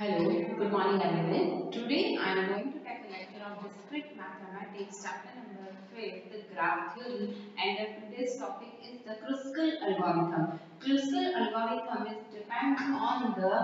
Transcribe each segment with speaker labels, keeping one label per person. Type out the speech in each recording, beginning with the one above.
Speaker 1: Hello, good morning everyone. Today I am going to take a lecture of discrete mathematics, chapter number 5, the graph theory, and today's topic is the Kruskal algorithm. Kruskal algorithm is depend on the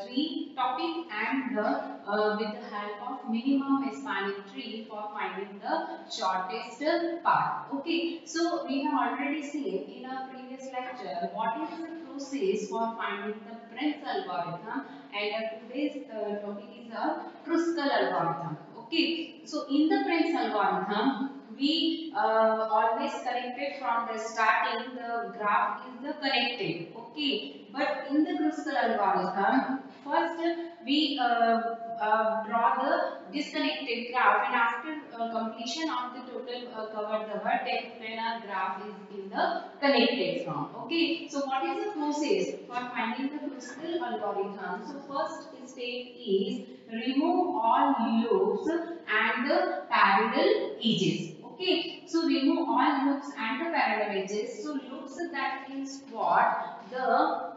Speaker 1: tree topic and with the help of minimum spanning tree for finding the shortest path. Okay, so we have already seen in our previous lecture what is the process for finding the Prince algorithm, and today's topic is a Kruskal algorithm. Okay, so in the Prince algorithm, we always connected from the starting. The graph is the connected. Okay, but in the Kruskal algorithm, first we draw the disconnected graph, and after completion of the total covered the vertex, then our graph is in the connected form. Okay, so what is the process for finding the Kruskal algorithm? So first step is remove all loops and the parallel edges. Okay, so remove all loops and the parallel edges. So loops, that means what? The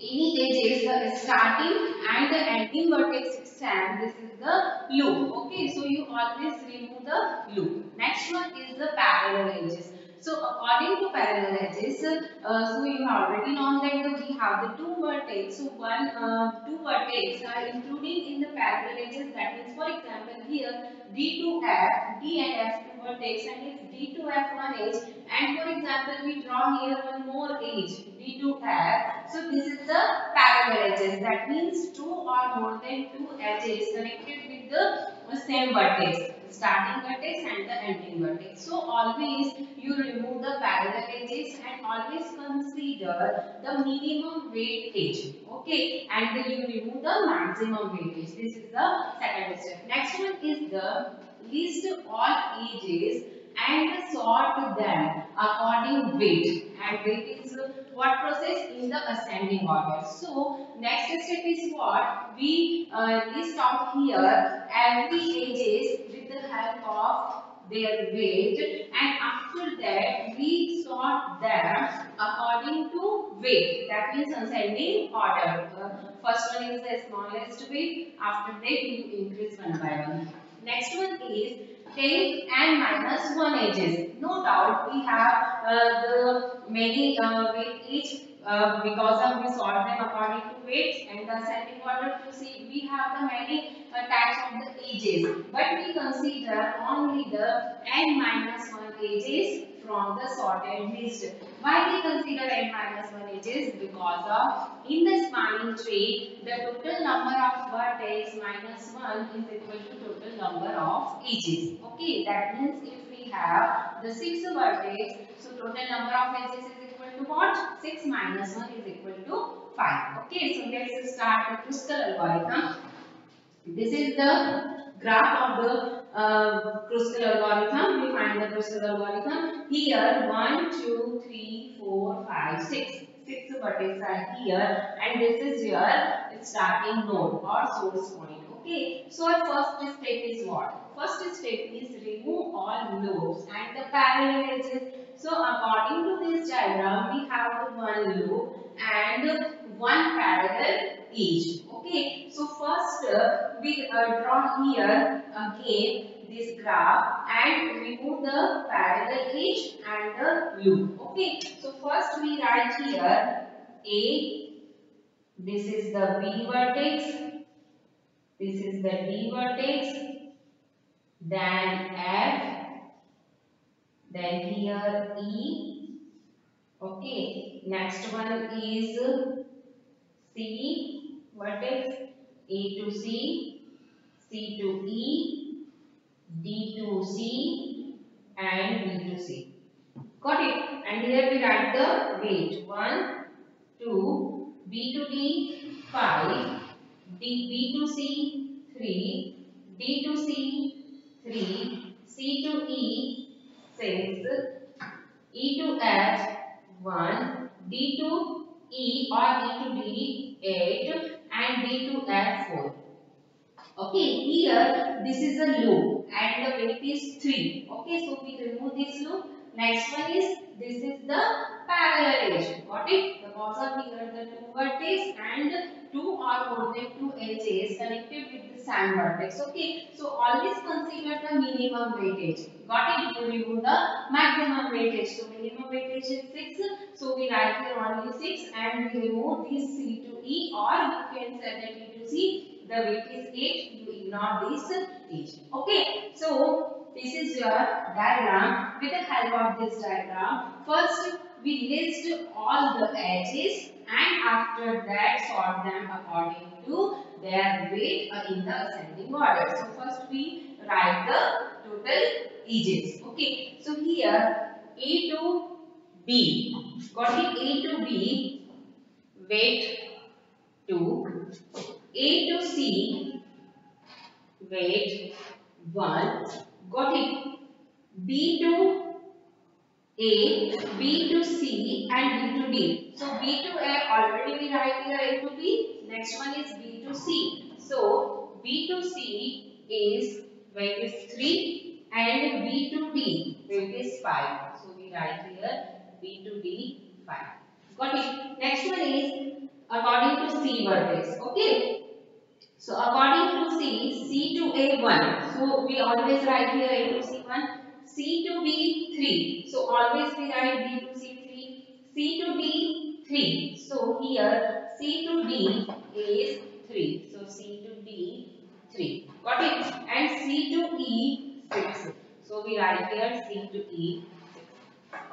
Speaker 1: any edges, the starting and the ending vertex stand, this is the loop. Okay, so you always remove the loop. Next one is the parallel edges. So according to parallel edges, so you have already known that we have the two vertex. So two vertex are including in the parallel edges. That means, for example, here D to F, D and F two vertex, and if D to F one edge, and for example we draw here one more edge D to F. So this is the parallel edges. That means two or more than two edges connected with the same vertex, starting vertex and the ending vertex. So always you remove the parallel edges and always consider the minimum weight edge. Okay, and then you remove the maximum weightage. This is the second step. Next one is the list all edges and sort them according weight. And weight is what process? In the ascending order. So next step is what? We list out here every edges with the help of their weight, and after that we sort them according to weight. That means ascending order. First one is the smallest weight. After that you increase one by one. Next one is take n minus 1 edges. No doubt we have the many weight each, because of we sort them according to weights and the ascending order. To see, we have the many types of the edges, but we consider only the n minus 1 edges from the sorted list. Why we consider n minus 1 edges? Because of in the spanning tree, the total number of vertex minus 1 is equal to total number of edges. Okay, that means if we have the 6 vertex, so total number of edges is equal to what? 6 minus 1 is equal to 5. Okay, so let's start the Kruskal algorithm. This is the graph of the Kruskal algorithm. We find the Kruskal algorithm. Here 1, 2, 3, 4, 5, 6. 6 vertices are here, and this is your starting node or source point. Okay. So our first step is what? First step is remove all loops and the parallel edges. So according to this diagram, we have one loop and one parallel edge. Okay, so first we draw here again this graph and remove the parallel edge and the loop. Okay, so first we write here A, this is the B vertex, this is the D vertex, then F, then here E. Okay, next one is C vertex, A to C, C to E, D to C, and B to C. Got it? And here we write the weight 1, 2, B to D 5, B to C 3, D to C 3, C to E 6, E to F 1, D to E or E to D 8, and D to F 4. Okay, here this is a loop and the weight is 3. Okay, so we remove this loop. Next one is this is the parallel edge. Got it? Because of here the two vertices and two or for them two edges connected with the same vertex. Okay, so always consider the minimum weightage. Got it? You remove the maximum weightage. So minimum weightage is 6. So we write here only 6 and we remove this C to E, or you can say that E to C. The weight is 8. You ignore this H. Okay, so this is your diagram. With the help of this diagram, first we list all the edges and after that sort them according to their weight in the ascending order. So first we write the total edges. Okay, so here A to B, got it? A to B weight 2, A to C weight 1, got it? B to A, B to C and B to D. So B to A already we write here A to B. Next one is B to C. So B to C is weight is 3 and B to D weight is 5. So we write here B to D 5. Got it? Next one is according to C vertex. Okay. So according to C to A 1. So we always write here A to C 1. C to B 3. So always we write B to C 3. C to D 3. So here C to D is 3. So C to D 3. Got it? And C to E 6. So we write here C to E 6.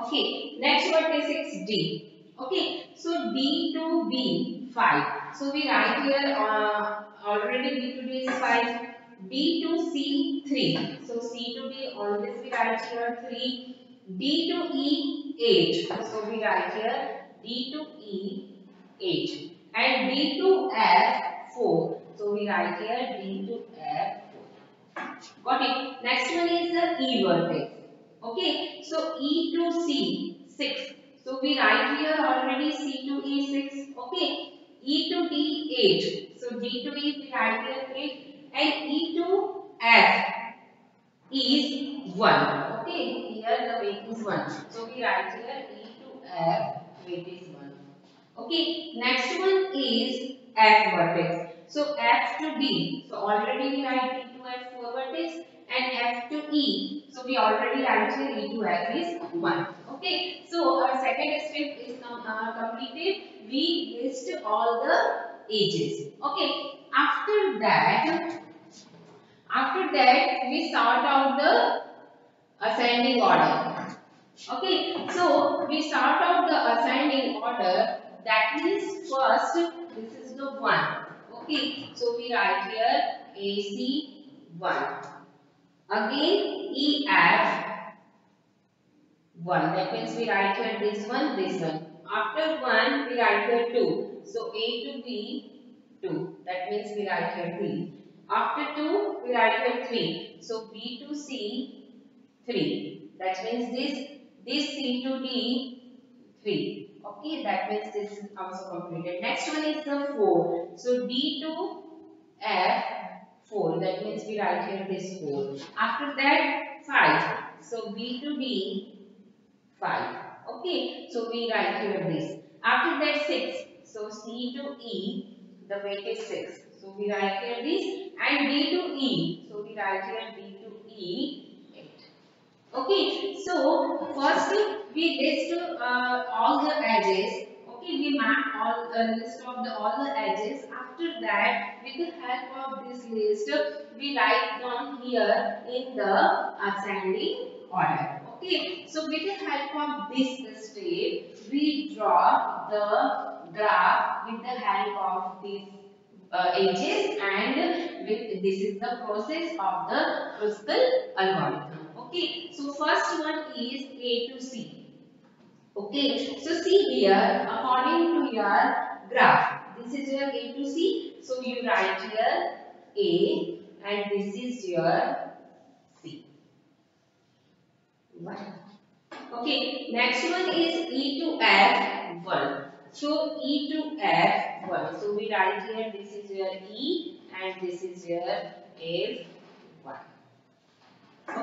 Speaker 1: Okay. Next vertex is D. Okay. So D to B 5. So we write here already B to D is 5. D to C 3. So C to D always we write here 3. D to E 8. So we write here D to E 8. And D to F 4. So we write here D to F 4. Got it? Next one is the E vertex. Okay. So E to C 6. So we write here already C to E 6. Okay. E to D 8. So D to E we write here 8. And E to F is 1. Okay, here the weight is 1. So we write here E to F weight is 1. Okay, next one is F vertex. So F to D. So already we write E to F 4 vertex and F to E. So we already write here E to F is 1. Okay, so our second step is completed. We list all the edges. Okay. After that, we sort out the ascending order. Okay, so we sort out the ascending order. That means first, this is the 1. Okay, so we write here AC 1. Again, EF 1. That means we write here this one, this one. After 1, we write here 2. So A to B 2. That means we write here 3. After 2, we write here 3. So B to C 3. That means this C to D 3. Okay, that means this is also completed. Next one is the 4. So D to F 4. That means we write here this 4. After that 5. So B to D 5. Okay, so we write here this. After that 6. So C to E, the weight is 6. So we write here this. And D to E. So we write here D to E 8. Okay, so first we list all the edges. Okay, we map all list of all the edges. After that, with the help of this list, we write down here in the ascending order. Okay, so with the help of this step, we draw the graph with the help of these edges, and this is the process of the Kruskal algorithm. Okay, so first one is A to C. Okay, so see here, according to your graph, this is your A to C. So you write here A and this is your C. 1. Okay, next one is E to F 1. So E to F 1. So we write here this is your E and this is your F 1.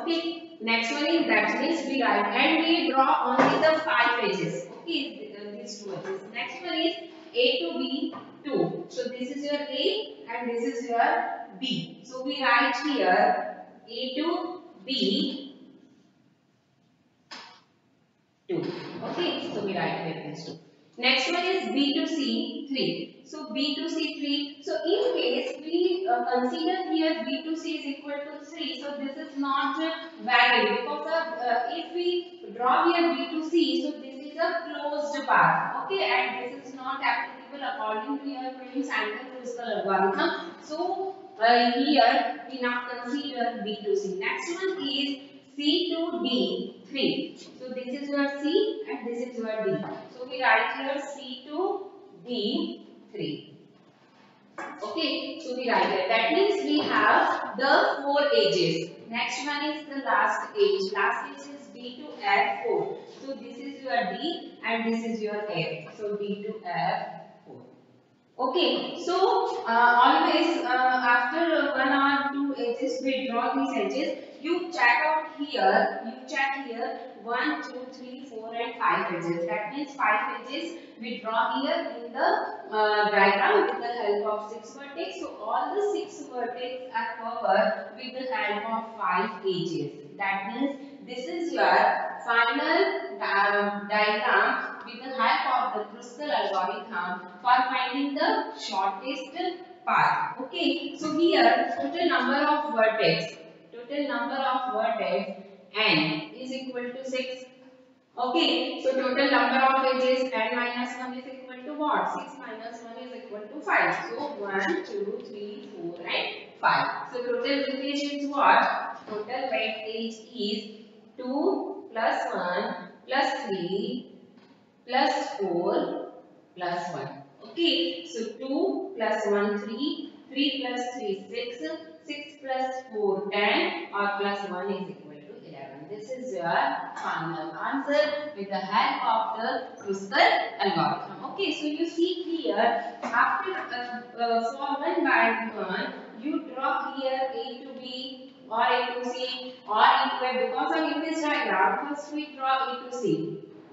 Speaker 1: Okay, next one is that means we write and we draw only the 5 edges. Okay, these 2 edges. Next one is A to B 2. So this is your A and this is your B. So we write here A to B 2. Okay, so we write here these two. Next one is B to C 3. So B to C 3. So in case we consider here B to C is equal to 3. So this is not valid because if we draw here B to C, so this is a closed path. Okay, and this is not applicable according to your Prim's anti-critical algorithm. So here we now consider B to C. Next one is C to D 3. So this is your C and this is your D. So we write here C to D 3. Okay, so we write it. That means we have the 4 edges. Next one is the last edge. Last edge is D to F 4. So this is your D and this is your F. So D to F 4. Okay, so always after one or two edges we draw these edges. You check out here. You check here 1, 2, 3, 4, and 5 edges. That means 5 edges we draw here in the diagram with the help of 6 vertex. So all the 6 vertex are covered with the help of 5 edges. That means this is your final diagram with the help of the Kruskal algorithm for finding the shortest path. Okay, so here total number of vertex n is equal to 6. Okay, so total number of edges n minus 1 is equal to what? 6 minus 1 is equal to 5. So 1, 2, 3, 4 and 5. So total weightage is what? Total weightage is 2 plus 1 plus 3 plus 4 plus 1. Okay, so 2 plus 1 3, 3 plus 3 6, 6 plus 4 10 or plus 1 is equal to 11. This is your final answer with the help of the Kruskal algorithm. Okay, so you see here after for one by one you draw here A to B or A to C or A to F because of in this diagram first we draw A to C.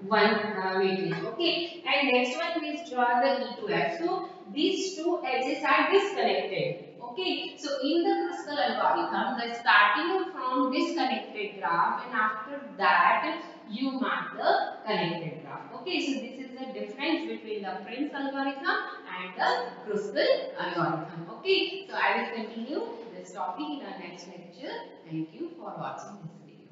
Speaker 1: One weightage. Okay, and next one we draw the E to F. So these two edges are disconnected. Okay, so in the Kruskal algorithm, the starting from disconnected graph and after that you mark the connected graph. Okay, so this is the difference between the Prim's algorithm and the Kruskal algorithm. Okay, so I will continue this topic in our next lecture. Thank you for watching this video.